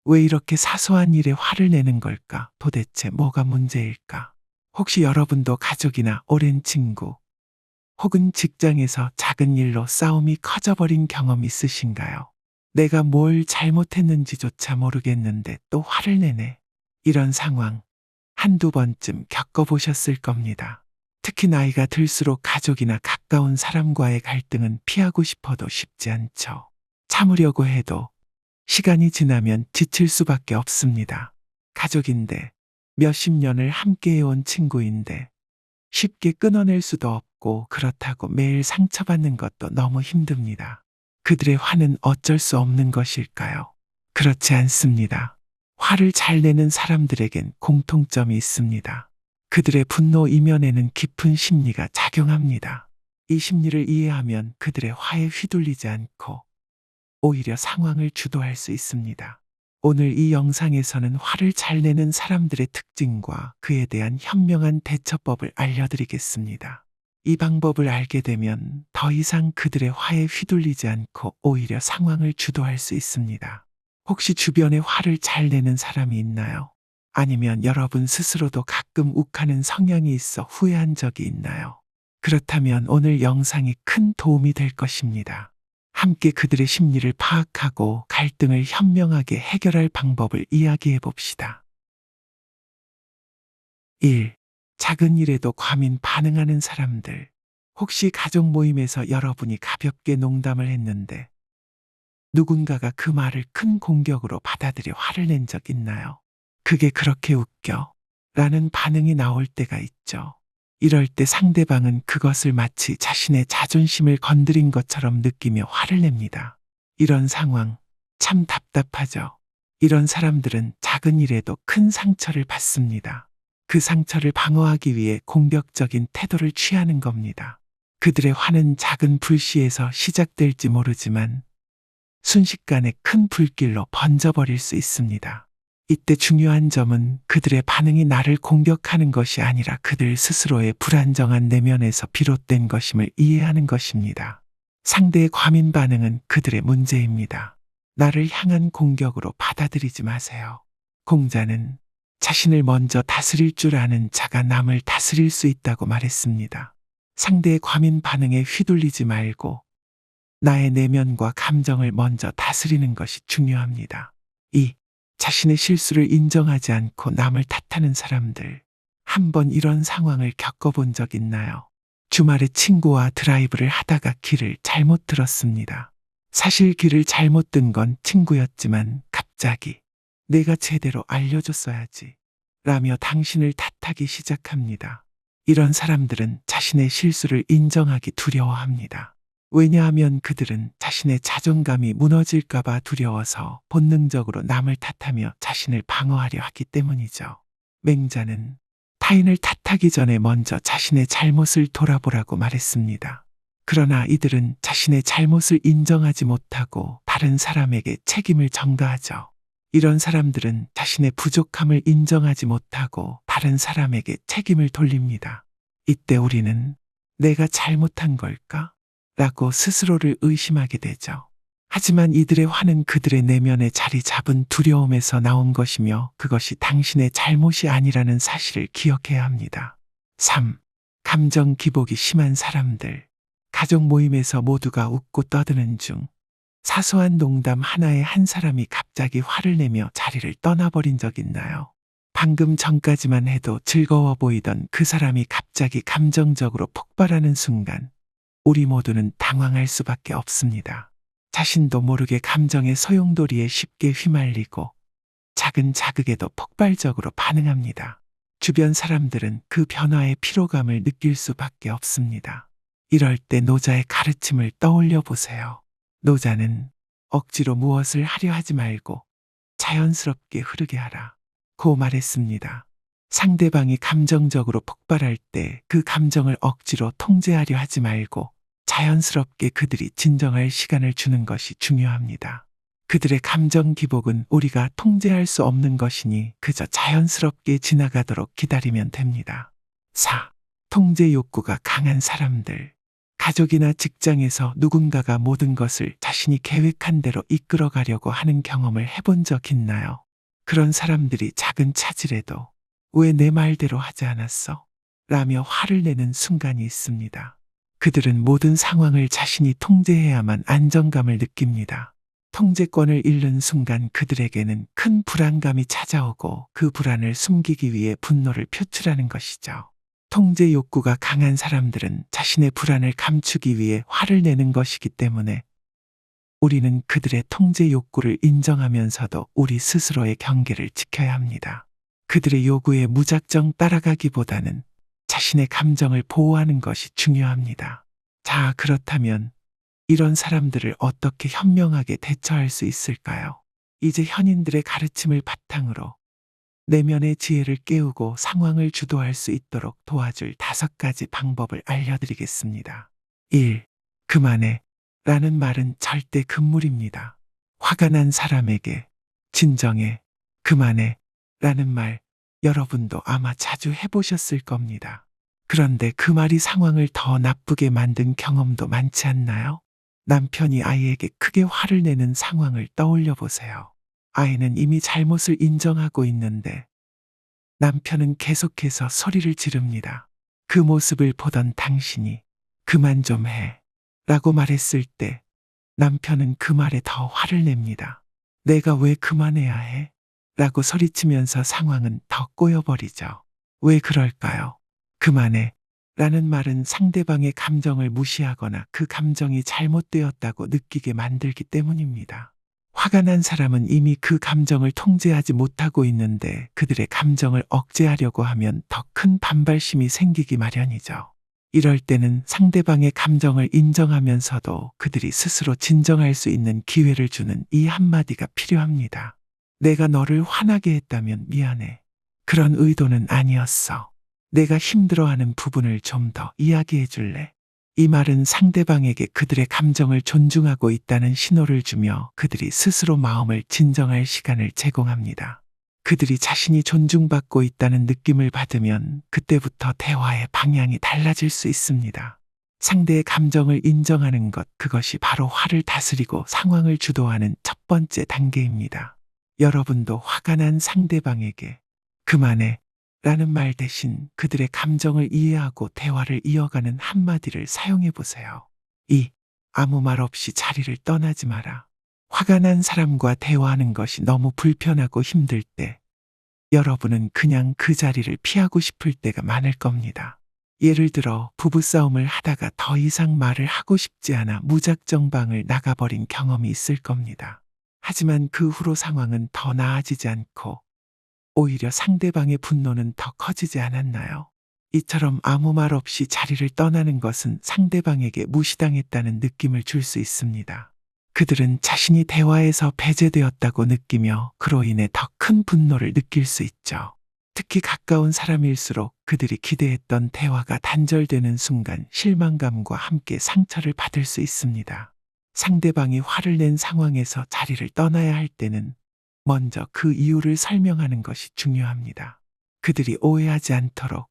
왜 이렇게 사소한 일에 화를 내는 걸까? 도대체 뭐가 문제일까? 혹시 여러분도 가족이나 오랜 친구, 혹은 직장에서 작은 일로 싸움이 커져버린 경험 있으신가요? 내가 뭘 잘못했는지조차 모르겠는데 또 화를 내네. 이런 상황 한두 번쯤 겪어보셨을 겁니다. 특히 나이가 들수록 가족이나 가까운 사람과의 갈등은 피하고 싶어도 쉽지 않죠. 참으려고 해도 시간이 지나면 지칠 수밖에 없습니다. 가족인데, 몇십 년을 함께해온 친구인데, 쉽게 끊어낼 수도 없고 그렇다고 매일 상처받는 것도 너무 힘듭니다. 그들의 화는 어쩔 수 없는 것일까요? 그렇지 않습니다. 화를 잘 내는 사람들에겐 공통점이 있습니다. 그들의 분노 이면에는 깊은 심리가 작용합니다. 이 심리를 이해하면 그들의 화에 휘둘리지 않고 오히려 상황을 주도할 수 있습니다. 오늘 이 영상에서는 화를 잘 내는 사람들의 특징과 그에 대한 현명한 대처법을 알려드리겠습니다. 이 방법을 알게 되면 더 이상 그들의 화에 휘둘리지 않고 오히려 상황을 주도할 수 있습니다. 혹시 주변에 화를 잘 내는 사람이 있나요? 아니면 여러분 스스로도 가끔 욱하는 성향이 있어 후회한 적이 있나요? 그렇다면 오늘 영상이 큰 도움이 될 것입니다. 함께 그들의 심리를 파악하고 갈등을 현명하게 해결할 방법을 이야기해 봅시다. 1. 작은 일에도 과민 반응하는 사람들. 혹시 가족 모임에서 여러분이 가볍게 농담을 했는데 누군가가 그 말을 큰 공격으로 받아들여 화를 낸 적 있나요? 그게 그렇게 웃겨? 라는 반응이 나올 때가 있죠. 이럴 때 상대방은 그것을 마치 자신의 자존심을 건드린 것처럼 느끼며 화를 냅니다. 이런 상황, 참 답답하죠. 이런 사람들은 작은 일에도 큰 상처를 받습니다. 그 상처를 방어하기 위해 공격적인 태도를 취하는 겁니다. 그들의 화는 작은 불씨에서 시작될지 모르지만 순식간에 큰 불길로 번져버릴 수 있습니다. 이때 중요한 점은 그들의 반응이 나를 공격하는 것이 아니라 그들 스스로의 불안정한 내면에서 비롯된 것임을 이해하는 것입니다. 상대의 과민 반응은 그들의 문제입니다. 나를 향한 공격으로 받아들이지 마세요. 공자는 자신을 먼저 다스릴 줄 아는 자가 남을 다스릴 수 있다고 말했습니다. 상대의 과민 반응에 휘둘리지 말고 나의 내면과 감정을 먼저 다스리는 것이 중요합니다. 2. 자신의 실수를 인정하지 않고 남을 탓하는 사람들. 한번 이런 상황을 겪어본 적 있나요? 주말에 친구와 드라이브를 하다가 길을 잘못 들었습니다. 사실 길을 잘못 든 건 친구였지만 갑자기 내가 제대로 알려줬어야지 라며 당신을 탓하기 시작합니다. 이런 사람들은 자신의 실수를 인정하기 두려워합니다. 왜냐하면 그들은 자신의 자존감이 무너질까봐 두려워서 본능적으로 남을 탓하며 자신을 방어하려 하기 때문이죠. 맹자는 타인을 탓하기 전에 먼저 자신의 잘못을 돌아보라고 말했습니다. 그러나 이들은 자신의 잘못을 인정하지 못하고 다른 사람에게 책임을 전가하죠. 이런 사람들은 자신의 부족함을 인정하지 못하고 다른 사람에게 책임을 돌립니다. 이때 우리는 내가 잘못한 걸까? 라고 스스로를 의심하게 되죠. 하지만 이들의 화는 그들의 내면에 자리 잡은 두려움에서 나온 것이며 그것이 당신의 잘못이 아니라는 사실을 기억해야 합니다. 3. 감정 기복이 심한 사람들. 가족 모임에서 모두가 웃고 떠드는 중 사소한 농담 하나에 한 사람이 갑자기 화를 내며 자리를 떠나버린 적 있나요? 방금 전까지만 해도 즐거워 보이던 그 사람이 갑자기 감정적으로 폭발하는 순간 우리 모두는 당황할 수밖에 없습니다. 자신도 모르게 감정의 소용돌이에 쉽게 휘말리고 작은 자극에도 폭발적으로 반응합니다. 주변 사람들은 그 변화의 피로감을 느낄 수밖에 없습니다. 이럴 때 노자의 가르침을 떠올려 보세요. 노자는 억지로 무엇을 하려 하지 말고 자연스럽게 흐르게 하라 고 말했습니다. 상대방이 감정적으로 폭발할 때 그 감정을 억지로 통제하려 하지 말고 자연스럽게 그들이 진정할 시간을 주는 것이 중요합니다. 그들의 감정 기복은 우리가 통제할 수 없는 것이니 그저 자연스럽게 지나가도록 기다리면 됩니다. 4. 통제 욕구가 강한 사람들. 가족이나 직장에서 누군가가 모든 것을 자신이 계획한 대로 이끌어 가려고 하는 경험을 해본 적 있나요? 그런 사람들이 작은 차질에도 왜 내 말대로 하지 않았어? 라며 화를 내는 순간이 있습니다. 그들은 모든 상황을 자신이 통제해야만 안정감을 느낍니다. 통제권을 잃는 순간 그들에게는 큰 불안감이 찾아오고 그 불안을 숨기기 위해 분노를 표출하는 것이죠. 통제 욕구가 강한 사람들은 자신의 불안을 감추기 위해 화를 내는 것이기 때문에 우리는 그들의 통제 욕구를 인정하면서도 우리 스스로의 경계를 지켜야 합니다. 그들의 요구에 무작정 따라가기보다는 자신의 감정을 보호하는 것이 중요합니다. 자, 그렇다면 이런 사람들을 어떻게 현명하게 대처할 수 있을까요? 이제 현인들의 가르침을 바탕으로 내면의 지혜를 깨우고 상황을 주도할 수 있도록 도와줄 5가지 방법을 알려드리겠습니다. 1. 그만해 라는 말은 절대 금물입니다. 화가 난 사람에게 진정해, 그만해 라는 말 여러분도 아마 자주 해보셨을 겁니다. 그런데 그 말이 상황을 더 나쁘게 만든 경험도 많지 않나요? 남편이 아이에게 크게 화를 내는 상황을 떠올려 보세요. 아이는 이미 잘못을 인정하고 있는데 남편은 계속해서 소리를 지릅니다. 그 모습을 보던 당신이 그만 좀 해 라고 말했을 때 남편은 그 말에 더 화를 냅니다. 내가 왜 그만해야 해? 라고 소리치면서 상황은 더 꼬여버리죠. 왜 그럴까요? 그만해 라는 말은 상대방의 감정을 무시하거나 그 감정이 잘못되었다고 느끼게 만들기 때문입니다. 화가 난 사람은 이미 그 감정을 통제하지 못하고 있는데 그들의 감정을 억제하려고 하면 더 큰 반발심이 생기기 마련이죠. 이럴 때는 상대방의 감정을 인정하면서도 그들이 스스로 진정할 수 있는 기회를 주는 이 한마디가 필요합니다. 내가 너를 화나게 했다면 미안해. 그런 의도는 아니었어. 내가 힘들어하는 부분을 좀 더 이야기해 줄래? 이 말은 상대방에게 그들의 감정을 존중하고 있다는 신호를 주며 그들이 스스로 마음을 진정할 시간을 제공합니다. 그들이 자신이 존중받고 있다는 느낌을 받으면 그때부터 대화의 방향이 달라질 수 있습니다. 상대의 감정을 인정하는 것, 그것이 바로 화를 다스리고 상황을 주도하는 첫 번째 단계입니다. 여러분도 화가 난 상대방에게 그만해 라는 말 대신 그들의 감정을 이해하고 대화를 이어가는 한마디를 사용해 보세요. 2. 아무 말 없이 자리를 떠나지 마라. 화가 난 사람과 대화하는 것이 너무 불편하고 힘들 때 여러분은 그냥 그 자리를 피하고 싶을 때가 많을 겁니다. 예를 들어 부부싸움을 하다가 더 이상 말을 하고 싶지 않아 무작정 방을 나가버린 경험이 있을 겁니다. 하지만 그 후로 상황은 더 나아지지 않고 오히려 상대방의 분노는 더 커지지 않았나요? 이처럼 아무 말 없이 자리를 떠나는 것은 상대방에게 무시당했다는 느낌을 줄 수 있습니다. 그들은 자신이 대화에서 배제되었다고 느끼며 그로 인해 더 큰 분노를 느낄 수 있죠. 특히 가까운 사람일수록 그들이 기대했던 대화가 단절되는 순간 실망감과 함께 상처를 받을 수 있습니다. 상대방이 화를 낸 상황에서 자리를 떠나야 할 때는 먼저 그 이유를 설명하는 것이 중요합니다. 그들이 오해하지 않도록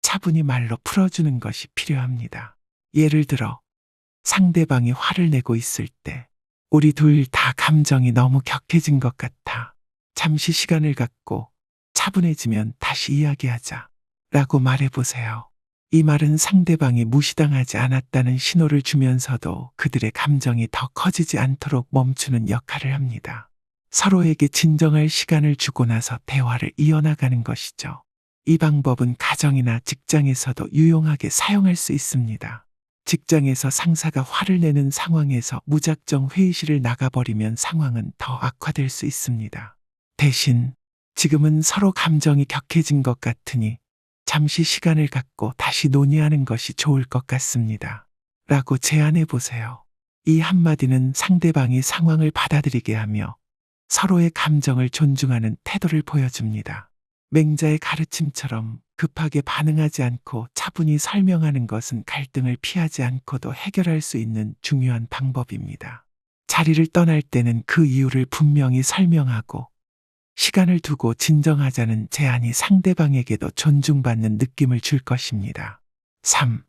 차분히 말로 풀어주는 것이 필요합니다. 예를 들어 상대방이 화를 내고 있을 때 우리 둘 다 감정이 너무 격해진 것 같아. 잠시 시간을 갖고 차분해지면 다시 이야기하자 라고 말해보세요. 이 말은 상대방이 무시당하지 않았다는 신호를 주면서도 그들의 감정이 더 커지지 않도록 멈추는 역할을 합니다. 서로에게 진정할 시간을 주고 나서 대화를 이어나가는 것이죠. 이 방법은 가정이나 직장에서도 유용하게 사용할 수 있습니다. 직장에서 상사가 화를 내는 상황에서 무작정 회의실을 나가버리면 상황은 더 악화될 수 있습니다. 대신 지금은 서로 감정이 격해진 것 같으니 잠시 시간을 갖고 다시 논의하는 것이 좋을 것 같습니다. 라고 제안해 보세요. 이 한마디는 상대방이 상황을 받아들이게 하며 서로의 감정을 존중하는 태도를 보여줍니다. 맹자의 가르침처럼 급하게 반응하지 않고 차분히 설명하는 것은 갈등을 피하지 않고도 해결할 수 있는 중요한 방법입니다. 자리를 떠날 때는 그 이유를 분명히 설명하고 시간을 두고 진정하자는 제안이 상대방에게도 존중받는 느낌을 줄 것입니다. 3.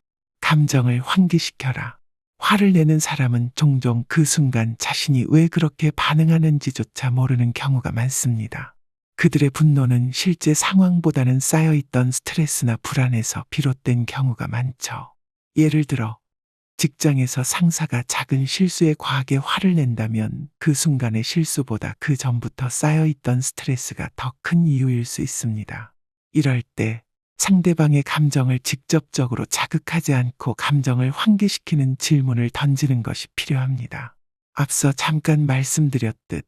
감정을 환기시켜라. 화를 내는 사람은 종종 그 순간 자신이 왜 그렇게 반응하는지조차 모르는 경우가 많습니다. 그들의 분노는 실제 상황보다는 쌓여있던 스트레스나 불안에서 비롯된 경우가 많죠. 예를 들어 직장에서 상사가 작은 실수에 과하게 화를 낸다면 그 순간의 실수보다 그 전부터 쌓여있던 스트레스가 더 큰 이유일 수 있습니다. 이럴 때 상대방의 감정을 직접적으로 자극하지 않고 감정을 환기시키는 질문을 던지는 것이 필요합니다. 앞서 잠깐 말씀드렸듯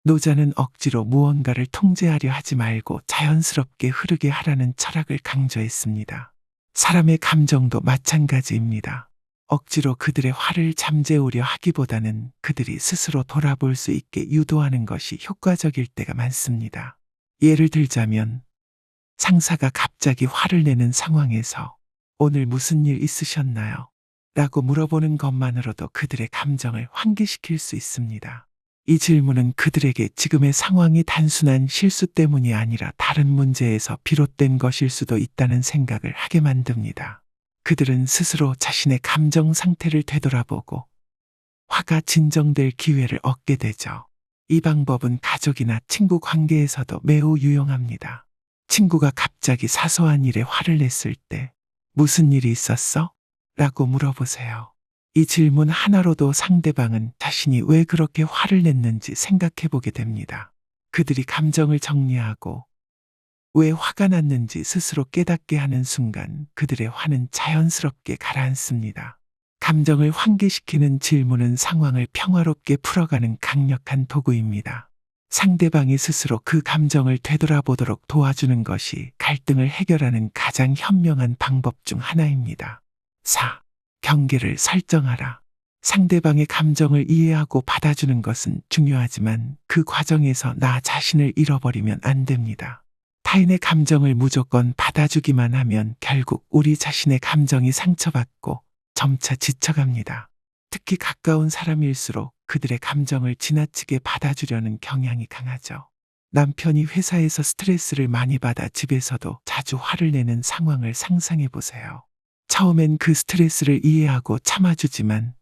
노자는 억지로 무언가를 통제하려 하지 말고 자연스럽게 흐르게 하라는 철학을 강조했습니다. 사람의 감정도 마찬가지입니다. 억지로 그들의 화를 잠재우려 하기보다는 그들이 스스로 돌아볼 수 있게 유도하는 것이 효과적일 때가 많습니다. 예를 들자면 상사가 갑자기 화를 내는 상황에서 오늘 무슨 일 있으셨나요? 라고 물어보는 것만으로도 그들의 감정을 환기시킬 수 있습니다. 이 질문은 그들에게 지금의 상황이 단순한 실수 때문이 아니라 다른 문제에서 비롯된 것일 수도 있다는 생각을 하게 만듭니다. 그들은 스스로 자신의 감정 상태를 되돌아보고 화가 진정될 기회를 얻게 되죠. 이 방법은 가족이나 친구 관계에서도 매우 유용합니다. 친구가 갑자기 사소한 일에 화를 냈을 때 무슨 일이 있었어? 라고 물어보세요. 이 질문 하나로도 상대방은 자신이 왜 그렇게 화를 냈는지 생각해 보게 됩니다. 그들이 감정을 정리하고 왜 화가 났는지 스스로 깨닫게 하는 순간 그들의 화는 자연스럽게 가라앉습니다. 감정을 환기시키는 질문은 상황을 평화롭게 풀어가는 강력한 도구입니다. 상대방이 스스로 그 감정을 되돌아보도록 도와주는 것이 갈등을 해결하는 가장 현명한 방법 중 하나입니다. 4. 경계를 설정하라. 상대방의 감정을 이해하고 받아주는 것은 중요하지만 그 과정에서 나 자신을 잃어버리면 안 됩니다. 타인의 감정을 무조건 받아주기만 하면 결국 우리 자신의 감정이 상처받고 점차 지쳐갑니다. 특히 가까운 사람일수록 그들의 감정을 지나치게 받아주려는 경향이 강하죠. 남편이 회사에서 스트레스를 많이 받아 집에서도 자주 화를 내는 상황을 상상해 보세요. 처음엔 그 스트레스를 이해하고 참아주지만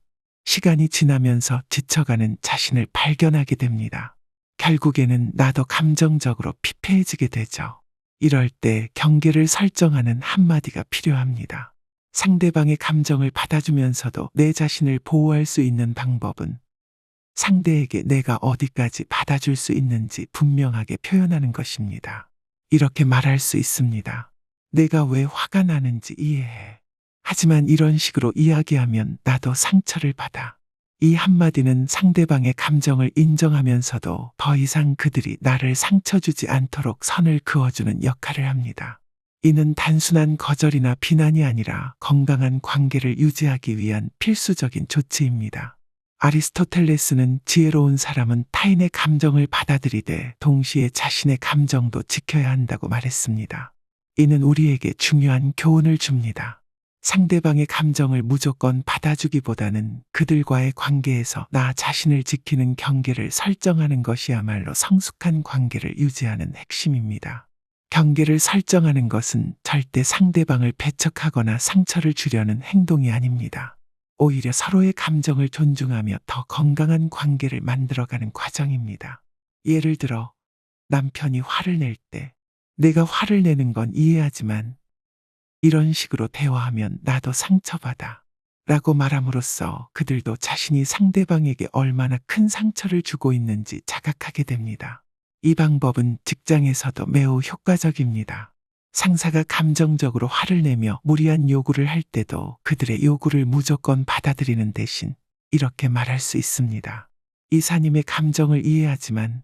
시간이 지나면서 지쳐가는 자신을 발견하게 됩니다. 결국에는 나도 감정적으로 피폐해지게 되죠. 이럴 때 경계를 설정하는 한마디가 필요합니다. 상대방의 감정을 받아주면서도 내 자신을 보호할 수 있는 방법은 상대에게 내가 어디까지 받아줄 수 있는지 분명하게 표현하는 것입니다. 이렇게 말할 수 있습니다. 내가 왜 화가 나는지 이해해. 하지만 이런 식으로 이야기하면 나도 상처를 받아. 이 한마디는 상대방의 감정을 인정하면서도 더 이상 그들이 나를 상처 주지 않도록 선을 그어주는 역할을 합니다. 이는 단순한 거절이나 비난이 아니라 건강한 관계를 유지하기 위한 필수적인 조치입니다. 아리스토텔레스는 지혜로운 사람은 타인의 감정을 받아들이되 동시에 자신의 감정도 지켜야 한다고 말했습니다. 이는 우리에게 중요한 교훈을 줍니다. 상대방의 감정을 무조건 받아주기보다는 그들과의 관계에서 나 자신을 지키는 경계를 설정하는 것이야말로 성숙한 관계를 유지하는 핵심입니다. 경계를 설정하는 것은 절대 상대방을 배척하거나 상처를 주려는 행동이 아닙니다. 오히려 서로의 감정을 존중하며 더 건강한 관계를 만들어가는 과정입니다. 예를 들어 남편이 화를 낼 때 내가 화를 내는 건 이해하지만 이런 식으로 대화하면 나도 상처받아 라고 말함으로써 그들도 자신이 상대방에게 얼마나 큰 상처를 주고 있는지 자각하게 됩니다. 이 방법은 직장에서도 매우 효과적입니다. 상사가 감정적으로 화를 내며 무리한 요구를 할 때도 그들의 요구를 무조건 받아들이는 대신 이렇게 말할 수 있습니다. 이사님의 감정을 이해하지만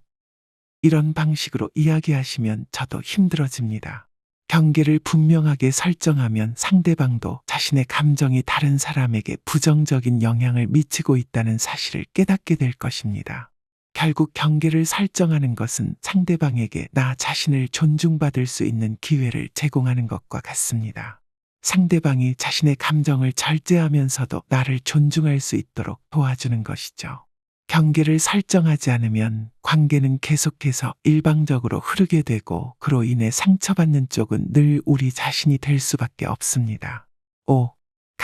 이런 방식으로 이야기하시면 저도 힘들어집니다. 경계를 분명하게 설정하면 상대방도 자신의 감정이 다른 사람에게 부정적인 영향을 미치고 있다는 사실을 깨닫게 될 것입니다. 결국 경계를 설정하는 것은 상대방에게 나 자신을 존중받을 수 있는 기회를 제공하는 것과 같습니다. 상대방이 자신의 감정을 절제하면서도 나를 존중할 수 있도록 도와주는 것이죠. 경계를 설정하지 않으면 관계는 계속해서 일방적으로 흐르게 되고 그로 인해 상처받는 쪽은 늘 우리 자신이 될 수밖에 없습니다. 5.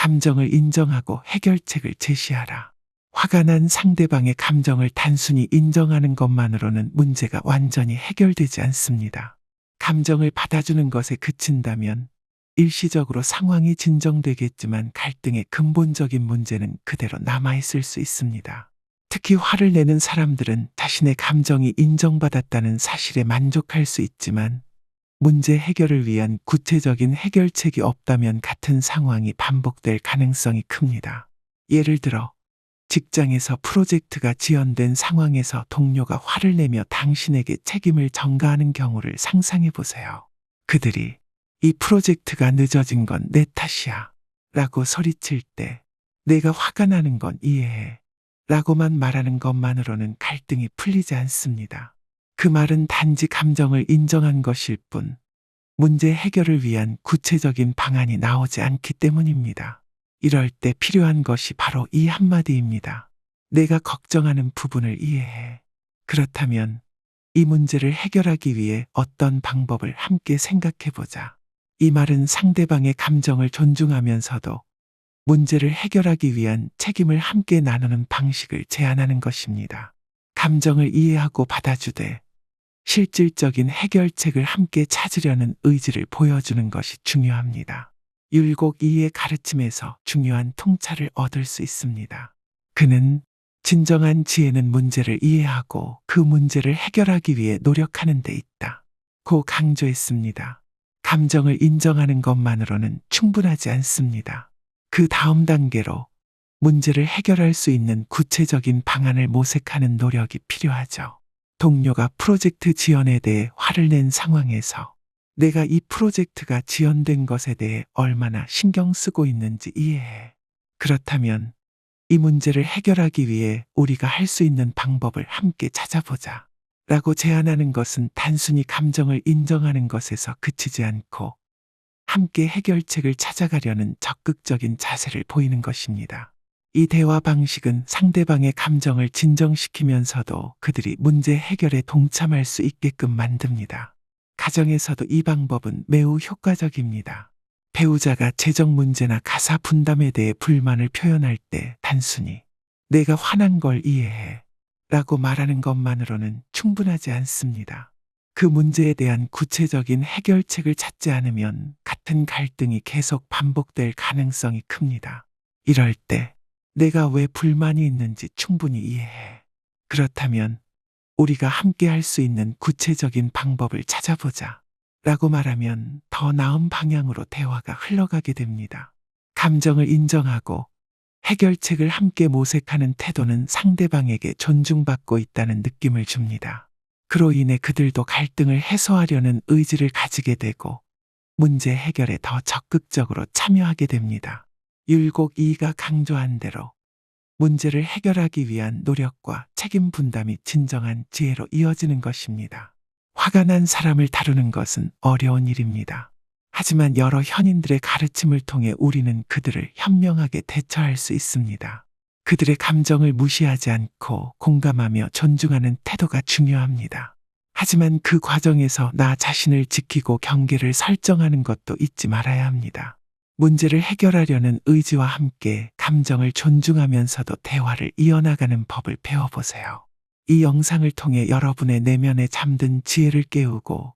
감정을 인정하고 해결책을 제시하라. 화가 난 상대방의 감정을 단순히 인정하는 것만으로는 문제가 완전히 해결되지 않습니다. 감정을 받아주는 것에 그친다면 일시적으로 상황이 진정되겠지만 갈등의 근본적인 문제는 그대로 남아있을 수 있습니다. 특히 화를 내는 사람들은 자신의 감정이 인정받았다는 사실에 만족할 수 있지만 문제 해결을 위한 구체적인 해결책이 없다면 같은 상황이 반복될 가능성이 큽니다. 예를 들어 직장에서 프로젝트가 지연된 상황에서 동료가 화를 내며 당신에게 책임을 전가하는 경우를 상상해 보세요. 그들이 이 프로젝트가 늦어진 건 내 탓이야 라고 소리칠 때 내가 화가 나는 건 이해해 라고만 말하는 것만으로는 갈등이 풀리지 않습니다. 그 말은 단지 감정을 인정한 것일 뿐 문제 해결을 위한 구체적인 방안이 나오지 않기 때문입니다. 이럴 때 필요한 것이 바로 이 한마디입니다. 내가 걱정하는 부분을 이해해. 그렇다면 이 문제를 해결하기 위해 어떤 방법을 함께 생각해보자. 이 말은 상대방의 감정을 존중하면서도 문제를 해결하기 위한 책임을 함께 나누는 방식을 제안하는 것입니다. 감정을 이해하고 받아주되 실질적인 해결책을 함께 찾으려는 의지를 보여주는 것이 중요합니다. 율곡 이의 가르침에서 중요한 통찰을 얻을 수 있습니다. 그는 진정한 지혜는 문제를 이해하고 그 문제를 해결하기 위해 노력하는 데 있다 고 강조했습니다. 감정을 인정하는 것만으로는 충분하지 않습니다. 그 다음 단계로 문제를 해결할 수 있는 구체적인 방안을 모색하는 노력이 필요하죠. 동료가 프로젝트 지연에 대해 화를 낸 상황에서 내가 이 프로젝트가 지연된 것에 대해 얼마나 신경 쓰고 있는지 이해해. 그렇다면 이 문제를 해결하기 위해 우리가 할 수 있는 방법을 함께 찾아보자 라고 제안하는 것은 단순히 감정을 인정하는 것에서 그치지 않고 함께 해결책을 찾아가려는 적극적인 자세를 보이는 것입니다. 이 대화 방식은 상대방의 감정을 진정시키면서도 그들이 문제 해결에 동참할 수 있게끔 만듭니다. 가정에서도 이 방법은 매우 효과적입니다. 배우자가 재정 문제나 가사 분담에 대해 불만을 표현할 때 단순히 내가 화난 걸 이해해 라고 말하는 것만으로는 충분하지 않습니다. 그 문제에 대한 구체적인 해결책을 찾지 않으면 같은 갈등이 계속 반복될 가능성이 큽니다. 이럴 때 내가 왜 불만이 있는지 충분히 이해해. 그렇다면 우리가 함께 할 수 있는 구체적인 방법을 찾아보자 라고 말하면 더 나은 방향으로 대화가 흘러가게 됩니다. 감정을 인정하고 해결책을 함께 모색하는 태도는 상대방에게 존중받고 있다는 느낌을 줍니다. 그로 인해 그들도 갈등을 해소하려는 의지를 가지게 되고 문제 해결에 더 적극적으로 참여하게 됩니다. 율곡 2가 강조한 대로 문제를 해결하기 위한 노력과 책임 분담이 진정한 지혜로 이어지는 것입니다. 화가 난 사람을 다루는 것은 어려운 일입니다. 하지만 여러 현인들의 가르침을 통해 우리는 그들을 현명하게 대처할 수 있습니다. 그들의 감정을 무시하지 않고 공감하며 존중하는 태도가 중요합니다. 하지만 그 과정에서 나 자신을 지키고 경계를 설정하는 것도 잊지 말아야 합니다. 문제를 해결하려는 의지와 함께 감정을 존중하면서도 대화를 이어나가는 법을 배워보세요. 이 영상을 통해 여러분의 내면에 잠든 지혜를 깨우고